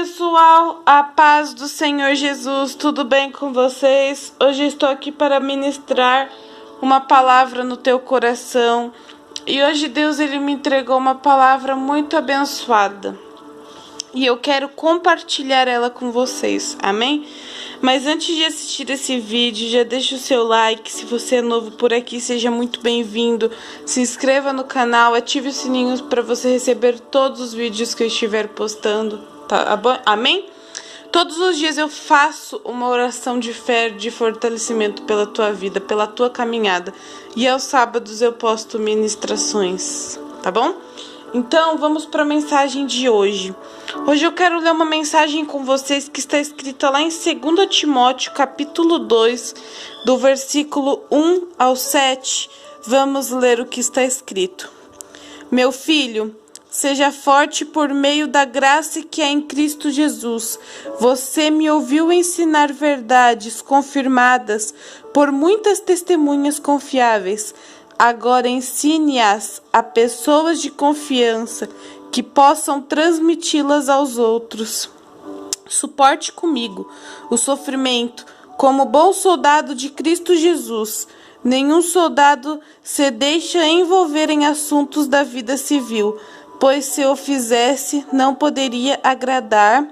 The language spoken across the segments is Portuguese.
pessoal, a paz do Senhor Jesus, tudo bem com vocês? Hoje estou aqui para ministrar uma palavra no teu coração e hoje Deus ele me entregou uma palavra muito abençoada e eu quero compartilhar ela com vocês, amém? Mas antes de assistir esse vídeo, já deixa o seu like, se você é novo por aqui, seja muito bem-vindo, se inscreva no canal, ative o sininho para você receber todos os vídeos que eu estiver postando, tá bom? Amém? Todos os dias eu faço uma oração de fé, de fortalecimento pela tua vida, pela tua caminhada, e aos sábados eu posto ministrações, tá bom? Então, vamos para a mensagem de hoje. Hoje eu quero ler uma mensagem com vocês que está escrita lá em 2 Timóteo, capítulo 2, do versículo 1 ao 7. Vamos ler o que está escrito. Meu filho, seja forte por meio da graça que há em Cristo Jesus. Você me ouviu ensinar verdades confirmadas por muitas testemunhas confiáveis. Agora ensine-as a pessoas de confiança que possam transmiti-las aos outros. Suporte comigo o sofrimento como bom soldado de Cristo Jesus. Nenhum soldado se deixa envolver em assuntos da vida civil, pois se o fizesse, não poderia agradar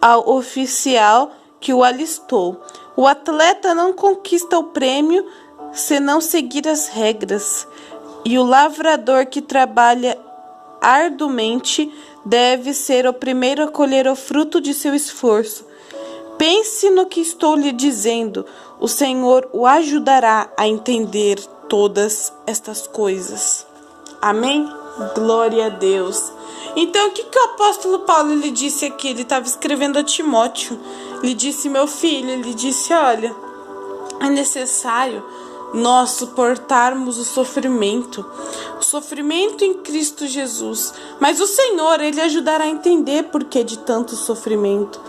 ao oficial que o alistou. O atleta não conquista o prêmio se não seguir as regras, e o lavrador que trabalha arduamente deve ser o primeiro a colher o fruto de seu esforço. Pense no que estou lhe dizendo, o Senhor o ajudará a entender todas estas coisas. Amém? Glória a Deus. Então, o que o apóstolo Paulo lhe disse aqui? Ele estava escrevendo a Timóteo. Ele disse, meu filho, ele disse, olha, é necessário nós suportarmos o sofrimento em Cristo Jesus. Mas o Senhor, Ele ajudará a entender por que de tanto sofrimento.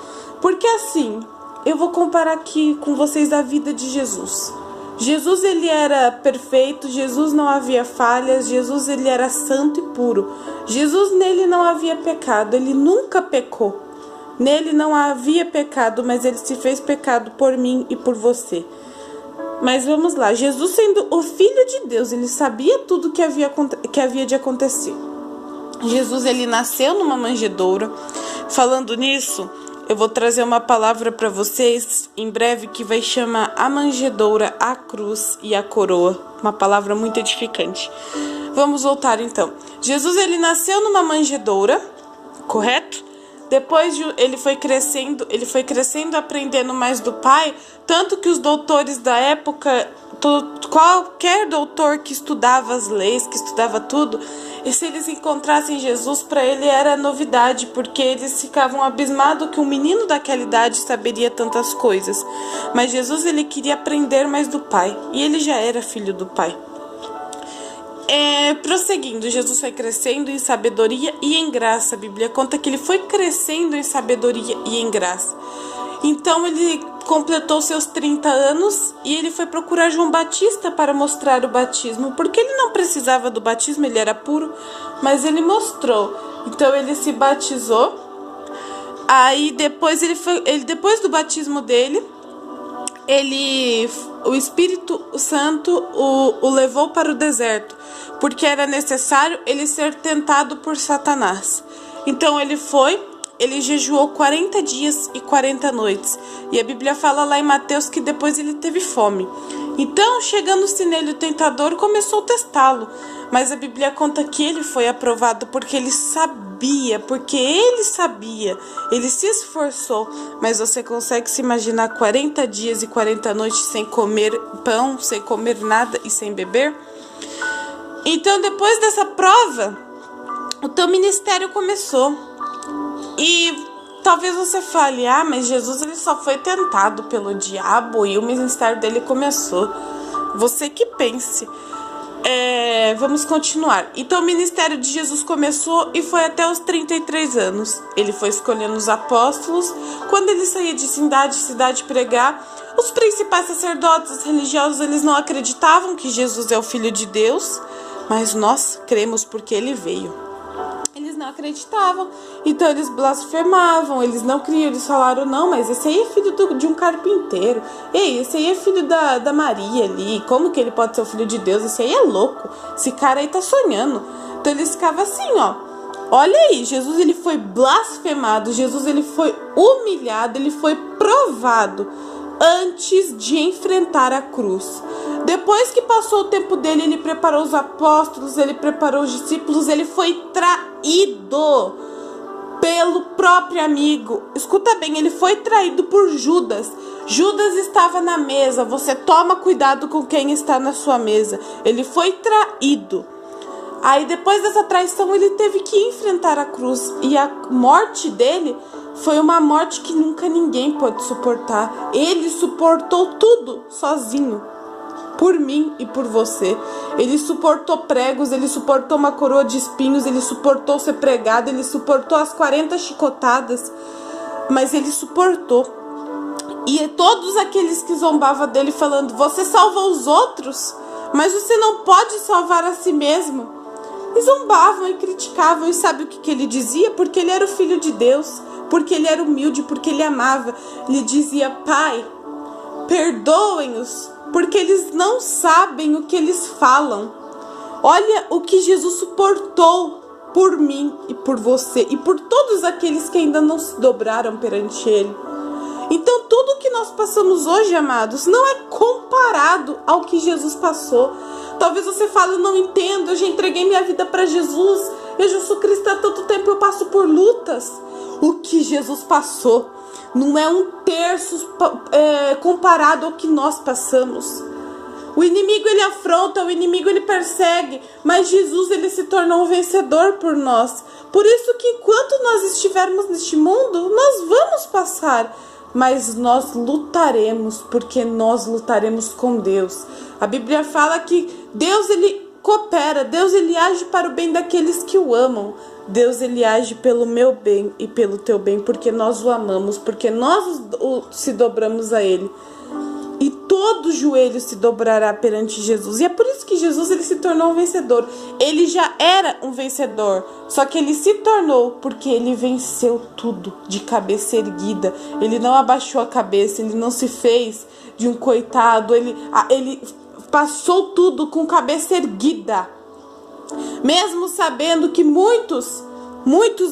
Porque assim, eu vou comparar aqui com vocês a vida de Jesus. Jesus, Ele era perfeito, Jesus não havia falhas, Jesus, Ele era santo e puro. Jesus, nele não havia pecado, Ele nunca pecou. Nele não havia pecado, mas Ele se fez pecado por mim e por você. Mas vamos lá, Jesus sendo o Filho de Deus, ele sabia tudo que havia de acontecer. Jesus, ele nasceu numa manjedoura. Falando nisso, eu vou trazer uma palavra para vocês em breve que vai chamar a manjedoura, a cruz e a coroa. Uma palavra muito edificante. Vamos voltar então. Jesus, ele nasceu numa manjedoura, correto? Depois ele foi crescendo, aprendendo mais do Pai, tanto que os doutores da época, qualquer doutor que estudava as leis, que estudava tudo, e se eles encontrassem Jesus, para ele era novidade, porque eles ficavam abismados que um menino daquela idade saberia tantas coisas. Mas Jesus, ele queria aprender mais do Pai, e ele já era filho do Pai. Prosseguindo, Jesus foi crescendo em sabedoria e em graça. A Bíblia conta que ele foi crescendo em sabedoria e em graça. Então ele completou seus 30 anos e ele foi procurar João Batista para mostrar o batismo, porque ele não precisava do batismo, ele era puro, mas ele mostrou. Então ele se batizou. Aí depois depois do batismo dele, o Espírito Santo o levou para o deserto, porque era necessário ele ser tentado por Satanás. Então ele jejuou 40 dias e 40 noites. E a Bíblia fala lá em Mateus que depois ele teve fome. Então, chegando-se nele o tentador, começou a testá-lo. Mas a Bíblia conta que ele foi aprovado porque ele sabia, ele se esforçou. Mas você consegue se imaginar 40 dias e 40 noites sem comer pão, sem comer nada e sem beber? Então, depois dessa prova, o teu ministério começou. E talvez você fale, mas Jesus ele só foi tentado pelo diabo e o ministério dele começou. Você que pense. Vamos continuar. Então o ministério de Jesus começou e foi até os 33 anos. Ele foi escolhendo os apóstolos. Quando ele saía de cidade em cidade pregar, os principais sacerdotes religiosos eles não acreditavam que Jesus é o Filho de Deus, mas nós cremos porque ele veio. Eles não acreditavam, então eles blasfemavam, eles não criam, eles falaram, não, mas esse aí é filho de um carpinteiro, ei, esse aí é filho da Maria ali, como que ele pode ser o filho de Deus? Esse aí é louco, esse cara aí tá sonhando. Então eles ficavam assim, ó, olha aí, Jesus ele foi blasfemado, Jesus ele foi humilhado, ele foi provado antes de enfrentar a cruz. Depois que passou o tempo dele, ele preparou os apóstolos, ele preparou os discípulos, ele foi traído pelo próprio amigo. Escuta bem, ele foi traído por Judas. Judas estava na mesa, você toma cuidado com quem está na sua mesa. Ele foi traído. Aí depois dessa traição ele teve que enfrentar a cruz. E a morte dele foi uma morte que nunca ninguém pôde suportar. Ele suportou tudo sozinho. Por mim e por você. Ele suportou pregos, ele suportou uma coroa de espinhos, ele suportou ser pregado, ele suportou as 40 chicotadas. Mas ele suportou. E todos aqueles que zombavam dele falando, você salva os outros, mas você não pode salvar a si mesmo. E zombavam e criticavam. E sabe o que ele dizia? Porque ele era o filho de Deus, porque ele era humilde, porque ele amava. Ele dizia, Pai, perdoem-os, porque eles não sabem o que eles falam. Olha o que Jesus suportou por mim e por você e por todos aqueles que ainda não se dobraram perante Ele. Então tudo que nós passamos hoje, amados, não é comparado ao que Jesus passou. Talvez você fale, eu não entendo, eu já entreguei minha vida para Jesus, eu já sou cristã há tanto tempo, eu passo por lutas. O que Jesus passou não é um terço comparado ao que nós passamos. O inimigo ele afronta, o inimigo ele persegue, mas Jesus ele se tornou um vencedor por nós. Por isso que enquanto nós estivermos neste mundo, nós vamos passar, mas nós lutaremos, porque nós lutaremos com Deus. A Bíblia fala que Deus ele coopera, Deus ele age para o bem daqueles que o amam. Deus ele age pelo meu bem e pelo teu bem, porque nós o amamos, porque nós se dobramos a ele. E todo joelho se dobrará perante Jesus. E é por isso que Jesus ele se tornou um vencedor. Ele já era um vencedor, só que ele se tornou porque ele venceu tudo de cabeça erguida. Ele não abaixou a cabeça, ele não se fez de um coitado, ele passou tudo com cabeça erguida. Mesmo sabendo que muitos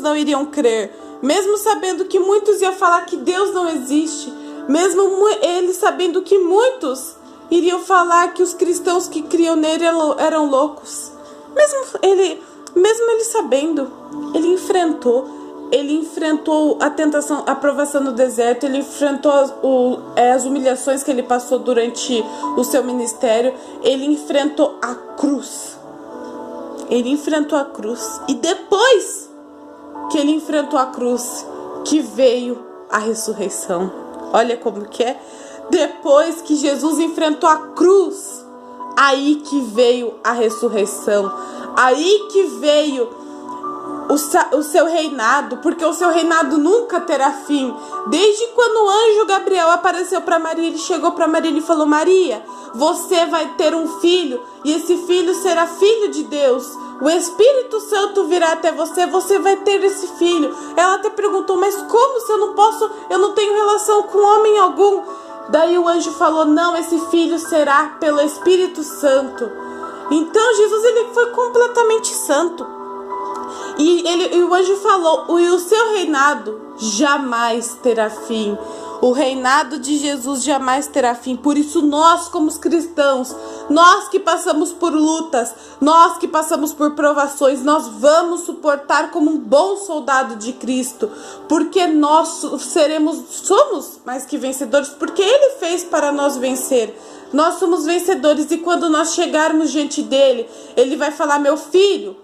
não iriam crer, mesmo sabendo que muitos iam falar que Deus não existe, mesmo ele sabendo que muitos iriam falar que os cristãos que criam nele eram loucos, mesmo ele sabendo, ele enfrentou a tentação, a provação no deserto, ele enfrentou as humilhações que ele passou durante o seu ministério, ele enfrentou a cruz. Ele enfrentou a cruz. E depois que ele enfrentou a cruz, que veio a ressurreição. Olha como que é. Depois que Jesus enfrentou a cruz, aí que veio a ressurreição. Aí que veio o seu reinado, porque o seu reinado nunca terá fim. Desde quando o anjo Gabriel apareceu para Maria, ele chegou para Maria e falou, Maria, você vai ter um filho, e esse filho será filho de Deus. O Espírito Santo virá até você, você vai ter esse filho. Ela até perguntou, mas como se eu não tenho relação com homem algum? Daí o anjo falou, não, esse filho será pelo Espírito Santo. Então Jesus ele foi completamente santo. E o anjo falou, e o seu reinado jamais terá fim. O reinado de Jesus jamais terá fim. Por isso nós como cristãos, nós que passamos por lutas, nós que passamos por provações, nós vamos suportar como um bom soldado de Cristo. Porque nós somos mais que vencedores, porque Ele fez para nós vencer. Nós somos vencedores e quando nós chegarmos diante dEle, Ele vai falar, meu filho,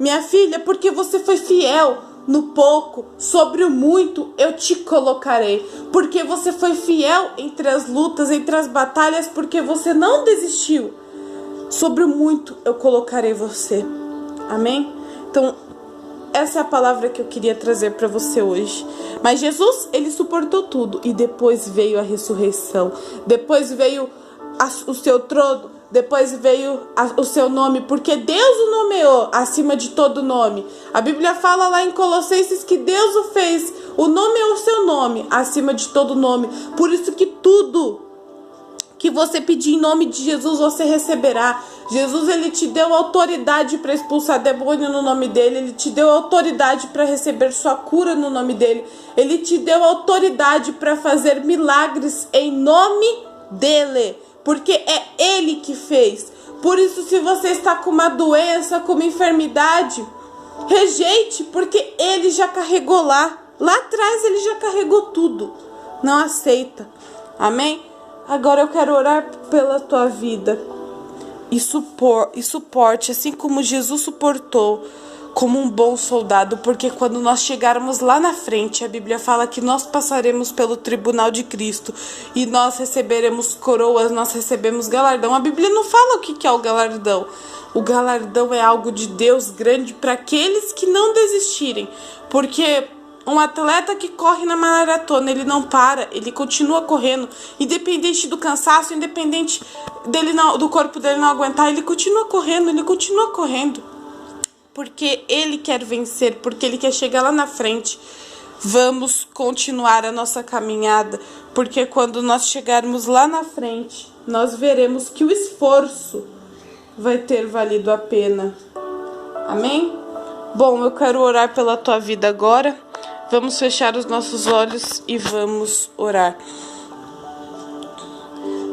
minha filha, porque você foi fiel no pouco, sobre o muito eu te colocarei. Porque você foi fiel entre as lutas, entre as batalhas, porque você não desistiu. Sobre o muito eu colocarei você. Amém? Então, essa é a palavra que eu queria trazer para você hoje. Mas Jesus, ele suportou tudo. E depois veio a ressurreição. Depois veio o seu trono, depois veio o seu nome, porque Deus o nomeou acima de todo nome. A Bíblia fala lá em Colossenses que Deus o fez, o nome é o seu nome, acima de todo nome. Por isso que tudo que você pedir em nome de Jesus, você receberá. Jesus, ele te deu autoridade para expulsar demônio no nome dele. Ele te deu autoridade para receber sua cura no nome dele. Ele te deu autoridade para fazer milagres em nome dele, porque é ele que fez. Por isso, se você está com uma doença, com uma enfermidade, rejeite, porque ele já carregou lá atrás, ele já carregou tudo. Não aceita. Amém? Agora eu quero orar pela tua vida e suporte, assim como Jesus suportou, como um bom soldado, porque quando nós chegarmos lá na frente, a Bíblia fala que nós passaremos pelo tribunal de Cristo e nós receberemos coroas, nós recebemos galardão. A Bíblia não fala o que é o galardão. O galardão é algo de Deus grande para aqueles que não desistirem, porque um atleta que corre na maratona, ele não para, ele continua correndo, independente do cansaço, independente do corpo dele não aguentar, ele continua correndo, porque ele quer vencer, porque ele quer chegar lá na frente. Vamos continuar a nossa caminhada, porque quando nós chegarmos lá na frente, nós veremos que o esforço vai ter valido a pena. Amém? Bom, eu quero orar pela tua vida agora. Vamos fechar os nossos olhos e vamos orar.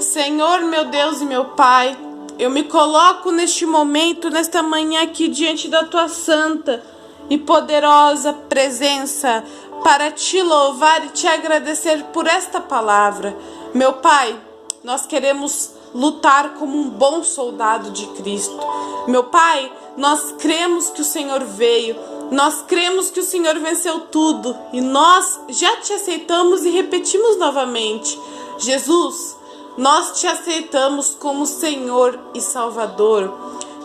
Senhor, meu Deus e meu Pai, eu me coloco neste momento, nesta manhã aqui, diante da tua santa e poderosa presença, para te louvar e te agradecer por esta palavra. Meu Pai, nós queremos lutar como um bom soldado de Cristo. Meu Pai, nós cremos que o Senhor veio, nós cremos que o Senhor venceu tudo e nós já te aceitamos e repetimos novamente. Jesus, nós te aceitamos como Senhor e Salvador.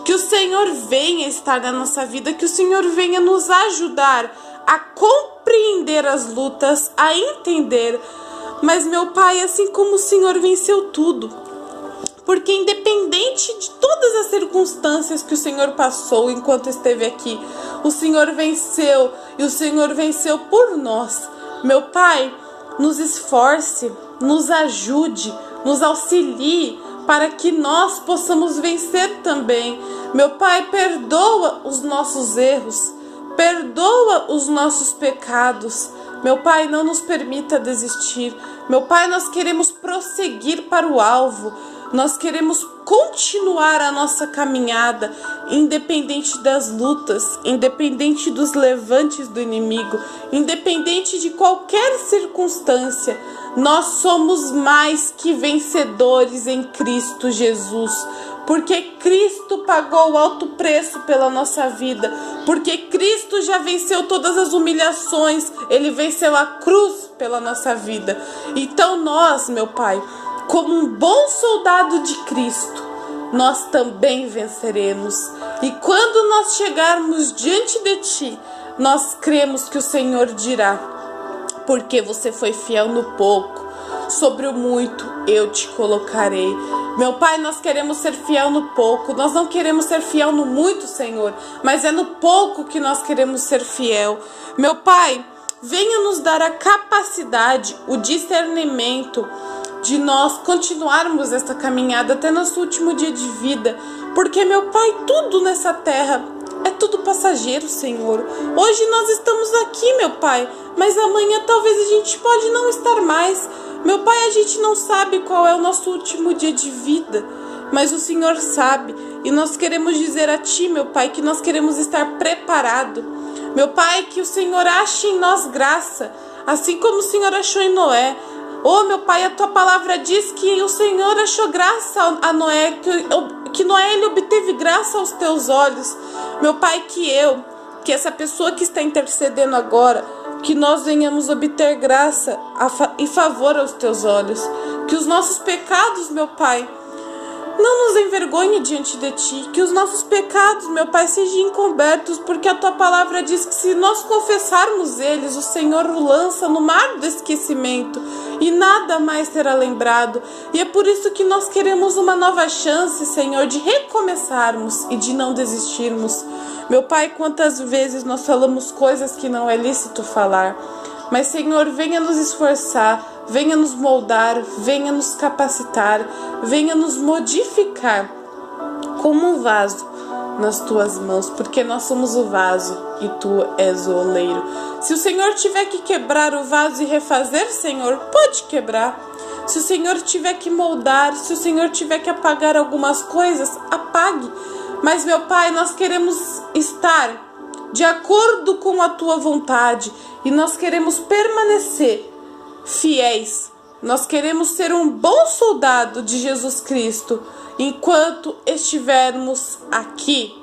Que o Senhor venha estar na nossa vida, que o Senhor venha nos ajudar a compreender as lutas, a entender. Mas, meu Pai, assim como o Senhor venceu tudo, porque independente de todas as circunstâncias que o Senhor passou enquanto esteve aqui, o Senhor venceu e o Senhor venceu por nós. Meu Pai, nos esforce, nos ajude, nos auxilie para que nós possamos vencer também. Meu Pai, perdoa os nossos erros, perdoa os nossos pecados. Meu Pai, não nos permita desistir. Meu Pai, nós queremos prosseguir para o alvo. Nós queremos continuar a nossa caminhada, independente das lutas, independente dos levantes do inimigo, independente de qualquer circunstância. Nós somos mais que vencedores em Cristo Jesus, porque Cristo pagou o alto preço pela nossa vida, porque Cristo já venceu todas as humilhações, Ele venceu a cruz pela nossa vida. Então nós, meu Pai, como um bom soldado de Cristo, nós também venceremos. E quando nós chegarmos diante de Ti, nós cremos que o Senhor dirá: porque você foi fiel no pouco, sobre o muito eu te colocarei. Meu Pai, nós queremos ser fiel no pouco, nós não queremos ser fiel no muito, Senhor, mas é no pouco que nós queremos ser fiel. Meu Pai, venha nos dar a capacidade, o discernimento de nós continuarmos esta caminhada até nosso último dia de vida, porque, meu Pai, tudo nessa terra é tudo passageiro, Senhor. Hoje nós estamos aqui, meu Pai, mas amanhã talvez a gente pode não estar mais. Meu Pai, a gente não sabe qual é o nosso último dia de vida, mas o Senhor sabe, e nós queremos dizer a Ti, meu Pai, que nós queremos estar preparado. Meu Pai, que o Senhor ache em nós graça, assim como o Senhor achou em Noé. Oh, meu Pai, a Tua palavra diz que o Senhor achou graça a Noé, que Noé ele obteve graça aos Teus olhos. Meu Pai, que essa pessoa que está intercedendo agora, que nós venhamos obter graça e favor aos Teus olhos. Que os nossos pecados, meu Pai, Não nos envergonhe diante de Ti, que os nossos pecados, meu Pai, sejam encobertos, porque a Tua palavra diz que se nós confessarmos eles, o Senhor o lança no mar do esquecimento e nada mais será lembrado. E é por isso que nós queremos uma nova chance, Senhor, de recomeçarmos e de não desistirmos. Meu Pai, quantas vezes nós falamos coisas que não é lícito falar, mas, Senhor, venha nos esforçar, venha nos moldar, venha nos capacitar, venha nos modificar como um vaso nas Tuas mãos, porque nós somos o vaso e Tu és o oleiro. Se o Senhor tiver que quebrar o vaso e refazer, Senhor, pode quebrar. Se o Senhor tiver que moldar, se o Senhor tiver que apagar algumas coisas, apague. Mas, meu Pai, nós queremos estar de acordo com a Tua vontade e nós queremos permanecer fiéis. Nós queremos ser um bom soldado de Jesus Cristo enquanto estivermos aqui.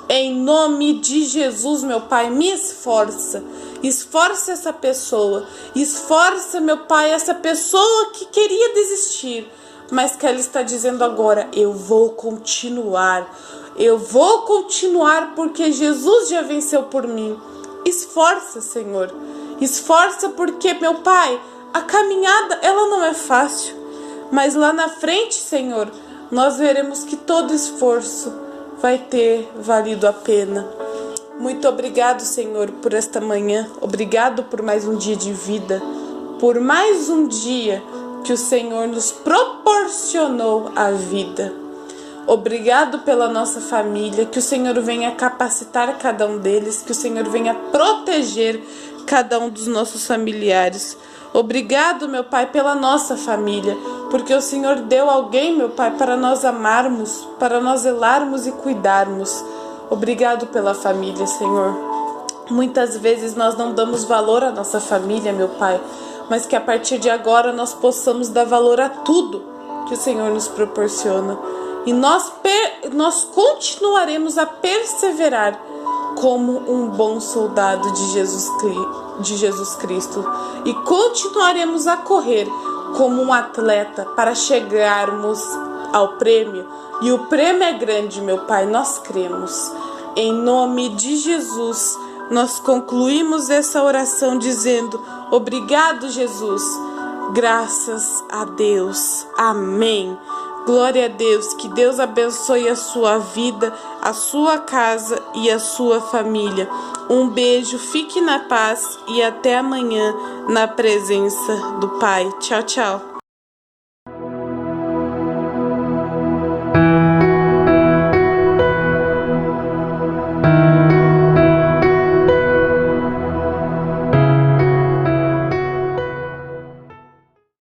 Em nome de Jesus, meu Pai, me esforça. Esforça essa pessoa. Esforça, meu Pai, essa pessoa que queria desistir, mas que ela está dizendo agora: eu vou continuar. Eu vou continuar porque Jesus já venceu por mim. Esforça, Senhor. Esforça porque, meu Pai, a caminhada, ela não é fácil. Mas lá na frente, Senhor, nós veremos que todo esforço vai ter valido a pena. Muito obrigado, Senhor, por esta manhã. Obrigado por mais um dia de vida. Por mais um dia que o Senhor nos proporcionou a vida. Obrigado pela nossa família, que o Senhor venha capacitar cada um deles, que o Senhor venha proteger cada um dos nossos familiares. Obrigado, meu Pai, pela nossa família, porque o Senhor deu alguém, meu Pai, para nós amarmos, para nós zelarmos e cuidarmos. Obrigado pela família, Senhor. Muitas vezes nós não damos valor à nossa família, meu Pai, mas que a partir de agora nós possamos dar valor a tudo que o Senhor nos proporciona. E nós continuaremos a perseverar como um bom soldado de Jesus Cristo. E continuaremos a correr como um atleta para chegarmos ao prêmio. E o prêmio é grande, meu Pai, nós cremos. Em nome de Jesus, nós concluímos essa oração dizendo: obrigado, Jesus. Graças a Deus. Amém. Glória a Deus, que Deus abençoe a sua vida, a sua casa e a sua família. Um beijo, fique na paz e até amanhã na presença do Pai. Tchau, tchau.